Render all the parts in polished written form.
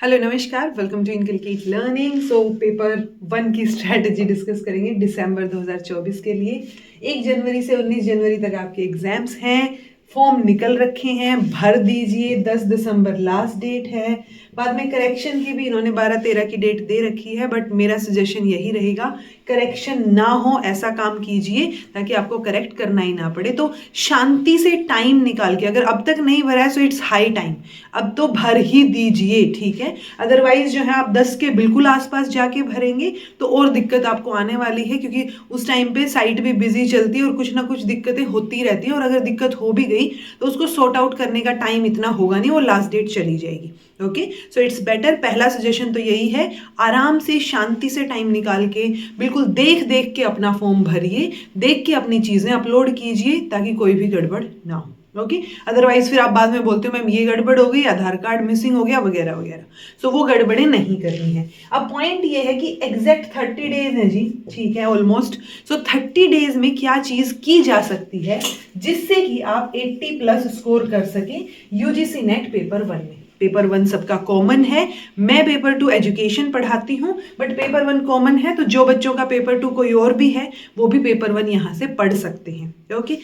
Hello नमस्कार, welcome to inculcate learning. So paper 1 की strategy discuss करेंगे दिसंबर 2024 के लिए। 1 जनवरी से 19 जनवरी तक आपके एग्जाम्स हैं। फॉर्म निकल रखे हैं, भर दीजिए। 10 दिसंबर लास्ट डेट है। बाद में करेक्शन की भी इन्होंने 12-13 की डेट दे रखी है, बट मेरा सजेशन यही रहेगा करेक्शन ना हो ऐसा काम कीजिए ताकि आपको करेक्ट करना ही ना पड़े। तो शांति से टाइम निकाल के, अगर अब तक नहीं भरा है सो इट्स हाई टाइम, अब तो भर ही दीजिए, ठीक है। अदरवाइज जो है आप 10 के बिल्कुल आसपास जाके भरेंगे तो और दिक्कत आपको आने वाली है, क्योंकि उस टाइम पे साइट भी बिजी चलती है और कुछ ना कुछ दिक्कतें होती रहती है। और अगर दिक्कत हो भी गई तो उसको सॉर्ट आउट करने का टाइम इतना होगा नहीं, वो लास्ट डेट चली जाएगी। ओके, सो इट्स बेटर, पहला सजेशन तो यही है, आराम से शांति से टाइम निकाल के बिल्कुल देख देख के अपना फॉर्म भरिए, देख के अपनी चीजें अपलोड कीजिए ताकि कोई भी गड़बड़ ना हो। ओके, अदरवाइज फिर आप बाद में बोलते हो मैम ये गड़बड़ हो गई, आधार कार्ड मिसिंग हो गया वगैरह वगैरह। सो वो गड़बड़े नहीं करनी है। अब पॉइंट ये है कि एग्जैक्ट 30 डेज है जी, ठीक है, ऑलमोस्ट। सो 30 डेज में क्या चीज की जा सकती है जिससे कि आप 80+ स्कोर कर सके यूजीसी नेट पेपर 1 में। पेपर 1 सबका कॉमन है, मैं पेपर 2 एजुकेशन पढ़ाती हूँ, बट पेपर 1 कॉमन है, तो जो बच्चों का पेपर 2 कोई और भी है वो भी पेपर 1 यहाँ से पढ़ सकते हैं। ओके,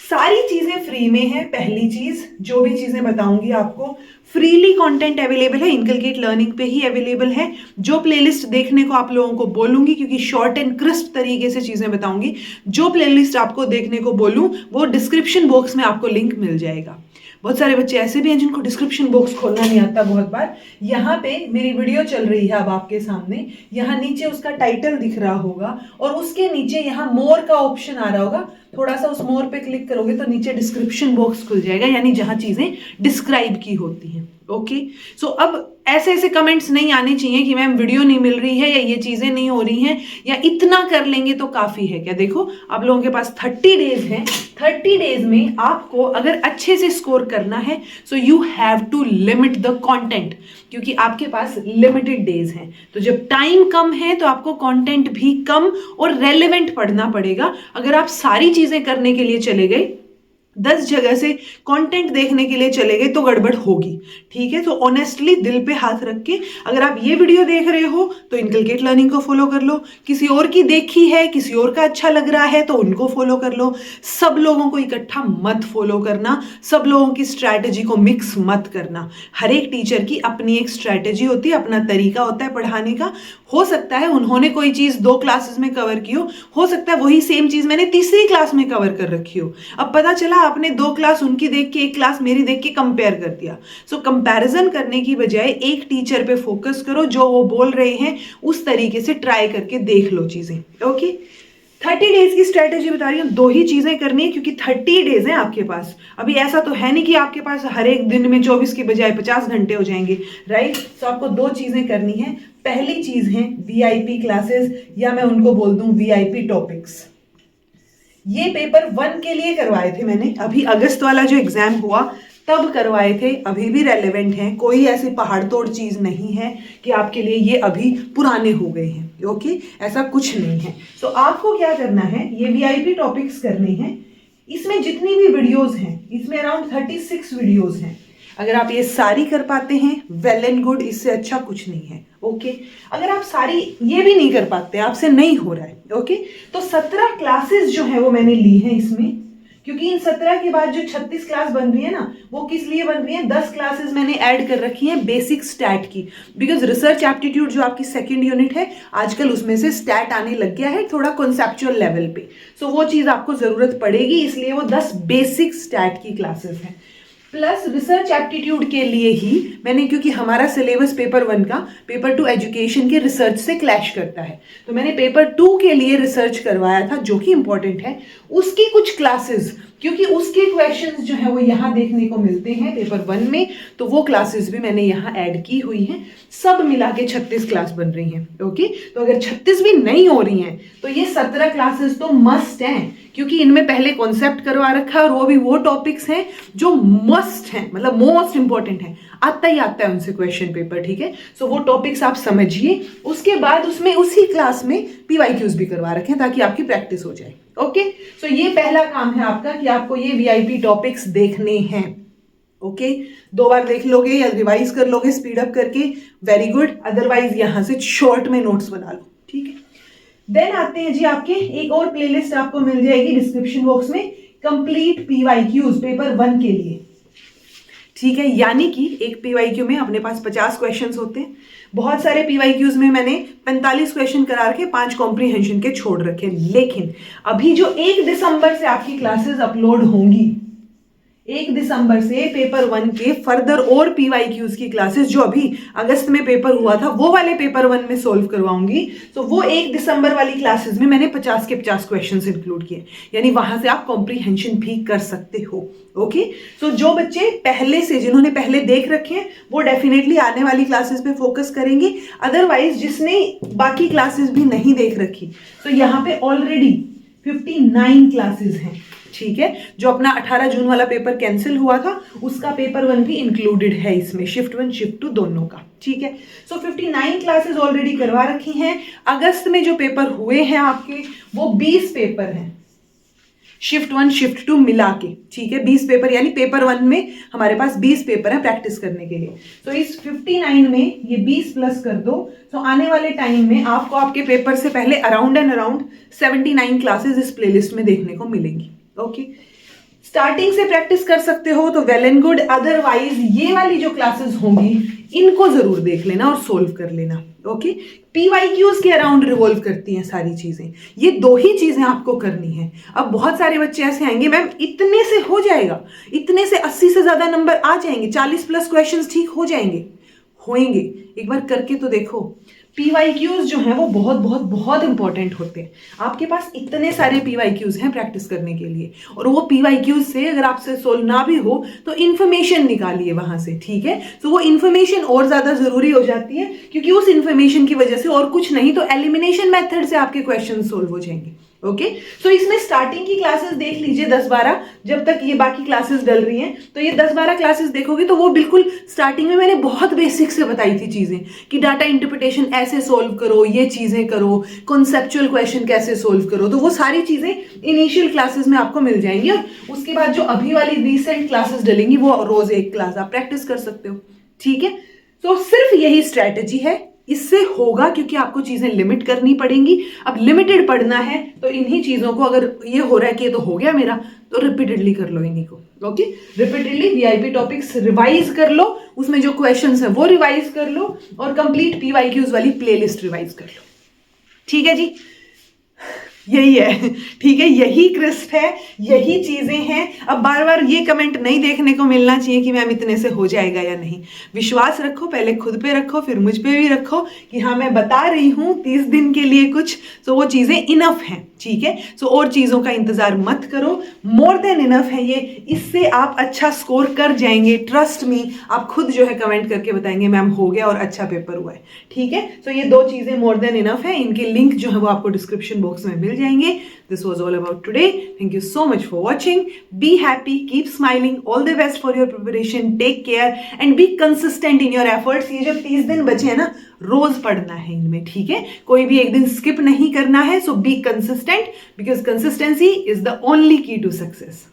सारी चीजें फ्री में है। पहली चीज, जो भी चीजें बताऊंगी आपको फ्रीली कंटेंट अवेलेबल है, इनकलकेट लर्निंग पे ही अवेलेबल है। जो प्लेलिस्ट देखने को आप लोगों को बोलूंगी, क्योंकि शॉर्ट एंड क्रिस्प तरीके से चीजें बताऊंगी, जो प्लेलिस्ट आपको देखने को बोलूं वो डिस्क्रिप्शन बॉक्स में आपको लिंक मिल जाएगा। बहुत सारे बच्चे ऐसे भी हैं जिनको डिस्क्रिप्शन बॉक्स खोलना नहीं आता। बहुत बार यहाँ पे मेरी वीडियो चल रही है अब आपके सामने, यहाँ नीचे उसका टाइटल दिख रहा होगा और उसके नीचे यहाँ मोर का ऑप्शन आ रहा होगा, थोड़ा सा उस मोर पे क्लिक करोगे तो नीचे डिस्क्रिप्शन बॉक्स खुल जाएगा, यानी जहां चीजें डिस्क्राइब की होती हैं। ओके, सो अब ऐसे ऐसे कमेंट्स नहीं आने चाहिए कि मैम वीडियो नहीं मिल रही है या ये चीजें नहीं हो रही हैं या इतना कर लेंगे तो काफी है क्या। देखो, आप लोगों के पास 30 डेज हैं। 30 डेज में आपको अगर अच्छे से स्कोर करना है so you have to limit the content, क्योंकि आपके पास लिमिटेड डेज हैं। तो जब टाइम कम है तो आपको कंटेंट भी कम और रेलेवेंट पढ़ना पड़ेगा। अगर आप सारी चीजें करने के लिए चले गए, 10 जगह से कंटेंट देखने के लिए चले गए तो गड़बड़ होगी, ठीक है। तो ऑनेस्टली दिल पे हाथ रख के, अगर आप ये वीडियो देख रहे हो तो इनकलकेट लर्निंग को फॉलो कर लो, किसी और की देखी है, किसी और का अच्छा लग रहा है तो उनको फॉलो कर लो। सब लोगों को इकट्ठा मत फॉलो करना, सब लोगों की स्ट्रैटेजी को मिक्स मत करना। हर एक टीचर की अपनी एक स्ट्रैटेजी होती है, अपना तरीका होता है पढ़ाने का। हो सकता है उन्होंने कोई चीज 2 क्लासेस में कवर की हो सकता है वही सेम चीज मैंने तीसरी क्लास में कवर कर रखी हो। अब पता चला आपने 2 क्लास उनकी देख के 1 क्लास मेरी देख के कंपेयर कर दिया। सो कंपैरिजन करने की बजाय एक टीचर पे फोकस करो, जो वो बोल रहे हैं उस तरीके से ट्राई करके देख लो चीजें। ओके, 30 डेज की स्ट्रेटेजी बता रही हूँ, 2 ही चीजें करनी है क्योंकि 30 डेज हैं आपके पास। अभी ऐसा तो है नहीं कि आपके पास हर एक दिन में 24 की बजाय 50 घंटे हो जाएंगे, राइट। तो आपको 2 चीजें करनी है। पहली चीज है वीआईपी क्लासेस, या मैं उनको बोल दूं वीआईपी टॉपिक्स। ये पेपर 1 के लिए करवाए थे मैंने, अभी अगस्त वाला जो एग्जाम हुआ तब करवाए थे, अभी भी रेलेवेंट हैं। कोई ऐसी पहाड़ तोड़ चीज नहीं है कि आपके लिए ये अभी पुराने हो गए हैं। ओके, ऐसा कुछ नहीं है। तो आपको क्या करना है, ये वीआईपी टॉपिक्स करने हैं। इसमें जितनी भी वीडियोस हैं, इसमें अराउंड 36 वीडियोस हैं। अगर आप ये सारी कर पाते हैं वेल एंड गुड, इससे अच्छा कुछ नहीं है। ओके, अगर आप सारी ये भी नहीं कर पाते, आपसे नहीं हो रहा है, ओके, तो 17 क्लासेस जो है वो मैंने ली है इसमें, क्योंकि इन 17 के बाद जो 36 क्लास बन रही है ना, वो किस लिए बन रही है। 10 क्लासेस मैंने ऐड कर रखी है बेसिक स्टैट की, बिकॉज रिसर्च एप्टीट्यूड जो आपकी सेकंड यूनिट है आजकल उसमें से स्टैट आने लग गया है थोड़ा कॉन्सेप्चुअल लेवल पे। सो वो चीज आपको जरूरत पड़ेगी, इसलिए वो 10 बेसिक स्टैट की क्लासेस हैं। प्लस रिसर्च एप्टीट्यूड के लिए ही मैंने, क्योंकि हमारा सिलेबस पेपर 1 का पेपर 2 एजुकेशन के रिसर्च से क्लैश करता है, तो मैंने पेपर 2 के लिए रिसर्च करवाया था जो कि इंपॉर्टेंट है, उसकी कुछ क्लासेस, क्योंकि उसके क्वेश्चंस जो है वो यहाँ देखने को मिलते हैं पेपर 1 में, तो वो क्लासेस भी मैंने यहाँ ऐड की हुई हैं। सब मिला के 36 क्लास बन रही हैं। ओके, तो अगर 36 भी नहीं हो रही हैं तो ये 17 क्लासेस तो मस्ट हैं, क्योंकि इनमें पहले कॉन्सेप्ट करवा रखा है और वो भी वो टॉपिक्स हैं जो मस्ट हैं, मतलब मोस्ट इंपॉर्टेंट है, आता ही आता है उनसे क्वेश्चन पेपर, ठीक है। सो वो टॉपिक्स आप समझिए, उसके बाद उसमें उसी क्लास में पीवाईक्यूज भी करवा रखे हैं ताकि आपकी प्रैक्टिस हो जाए। ओके, सो ये पहला काम है आपका कि आपको ये वीआईपी टॉपिक्स देखने हैं। ओके, 2 बार देख लोगे या रिवाइज कर लोगे स्पीड अप करके, वेरी गुड, अदरवाइज यहां से शॉर्ट में नोट्स बना लो, ठीक है। देन आते हैं जी आपके, एक और प्लेलिस्ट आपको मिल जाएगी डिस्क्रिप्शन बॉक्स में, कंप्लीट पीवाईक्यूज पेपर 1 के लिए, ठीक है। यानी कि एक पीवाईक्यू में अपने पास 50 क्वेश्चंस होते हैं, बहुत सारे पीवाईक्यूज में मैंने 45 क्वेश्चन करा रखे, 5 कॉम्प्रीहेंशन के छोड़ रखे। लेकिन अभी जो 1 दिसंबर से आपकी क्लासेस अपलोड होंगी, 1 दिसंबर से पेपर 1 के फर्दर और पीवाईक्यूज की क्लासेस, जो अभी अगस्त में पेपर हुआ था वो वाले पेपर 1 में सोल्व करवाऊंगी। तो वो 1 दिसंबर वाली क्लासेस में मैंने 50 के 50 क्वेश्चंस इंक्लूड किए, यानी वहां से आप कॉम्प्रीहेंशन भी कर सकते हो। ओके, सो जो बच्चे पहले से, जिन्होंने पहले देख रखे हैं, वो डेफिनेटली आने वाली क्लासेस पे फोकस करेंगे। अदरवाइज जिसने बाकी क्लासेस भी नहीं देख रखी, तो यहाँ पे ऑलरेडी 59 क्लासेस हैं, ठीक है। जो अपना 18 जून वाला पेपर कैंसिल हुआ था, उसका पेपर 1 भी इंक्लूडेड है इसमें, शिफ्ट 1 शिफ्ट 2 दोनों का, ठीक है। सो 59 क्लासेस ऑलरेडी करवा रखी हैं। अगस्त में जो पेपर हुए हैं आपके, वो 20 पेपर हैं, शिफ्ट 1 शिफ्ट 2 मिला के, ठीक है। 20 पेपर, यानी पेपर 1 में हमारे पास 20 पेपर है प्रैक्टिस करने के लिए। तो इस 59 में ये 20 प्लस कर दो, तो आने वाले टाइम में आपको आपके पेपर से पहले अराउंड 79 क्लासेस इस प्लेलिस्ट में देखने को मिलेंगी। ओके, स्टार्टिंग से प्रैक्टिस कर सकते हो तो वेल एंड गुड, अदरवाइज ये वाली जो क्लासेस होंगी इनको जरूर देख लेना और सोल्व कर लेना। ओके, पीवाईक्यूज के अराउंड रिवॉल्व करती हैं सारी चीजें, ये 2 ही चीजें आपको करनी है। अब बहुत सारे बच्चे ऐसे आएंगे, मैम इतने से हो जाएगा, इतने से 80 से ज्यादा नंबर आ जाएंगे, 40 प्लस क्वेश्चंस ठीक हो जाएंगे, होंगे, एक बार करके तो देखो। पीवाईक्यूज जो हैं वो बहुत बहुत बहुत इंपॉर्टेंट होते हैं। आपके पास इतने सारे पीवाईक्यूज हैं प्रैक्टिस करने के लिए, और वो पीवाईक्यूज से अगर आपसे सोल्व ना भी हो तो इन्फॉर्मेशन निकालिए वहां से, ठीक है। तो वो इन्फॉर्मेशन और ज्यादा जरूरी हो जाती है, क्योंकि उस इन्फॉर्मेशन की वजह से, और कुछ नहीं तो एलिमिनेशन मेथड से आपके क्वेश्चन सोल्व हो जाएंगे। ओके, सो इसमें स्टार्टिंग की क्लासेस देख लीजिए 10-12, जब तक ये बाकी क्लासेस डल रही हैं, तो ये 10-12 क्लासेस देखोगे तो वो बिल्कुल स्टार्टिंग में मैंने बहुत बेसिक से बताई थी चीजें, कि डाटा इंटरप्रिटेशन ऐसे सोल्व करो, ये चीजें करो, कॉन्सेप्चुअल क्वेश्चन कैसे सोल्व करो, तो वो सारी चीजें इनिशियल क्लासेस में आपको मिल जाएंगी। और उसके बाद जो अभी वाली रिसेंट क्लासेस डलेंगी, वो रोज एक क्लास आप प्रैक्टिस कर सकते हो, ठीक है। तो सिर्फ यही स्ट्रैटेजी है, इससे होगा, क्योंकि आपको चीजें लिमिट करनी पड़ेंगी। अब लिमिटेड पढ़ना है तो इन्हीं चीजों को, अगर ये हो रहा है कि ये तो हो गया मेरा, तो रिपीटेडली कर लो इन्हीं को। Okay, repeatedly VIP topics revise कर लो, उसमें जो क्वेश्चंस है वो रिवाइज कर लो, और कंप्लीट पीवाईक्यूज वाली प्लेलिस्ट रिवाइज कर लो, ठीक है जी। यही है, ठीक है, यही क्रिस्प है, यही चीजें हैं। अब बार बार ये कमेंट नहीं देखने को मिलना चाहिए कि मैम इतने से हो जाएगा या नहीं। विश्वास रखो, पहले खुद पे रखो, फिर मुझ पे भी रखो कि हाँ मैं बता रही हूँ 30 दिन के लिए कुछ, तो वो चीजें इनफ हैं, ठीक है। सो और चीजों का इंतजार मत करो, मोर देन इनफ है ये, इससे आप अच्छा स्कोर कर जाएंगे, ट्रस्ट मी। आप खुद जो है कमेंट करके बताएंगे मैम हो गया और अच्छा पेपर हुआ है, ठीक है। सो ये 2 चीजें मोर देन इनफ है, इनके लिंक जो है वो आपको डिस्क्रिप्शन बॉक्स में मिल जाएंगे। This was all about today, thank you so much for watching, be happy, keep smiling, all the best for your preparation, take care and be consistent in your efforts. ये जो 30 दिन बचे हैं ना, रोज पढ़ना है इनमें, ठीक है, कोई भी एक दिन स्किप नहीं करना है। So be consistent, because consistency is the only key to success.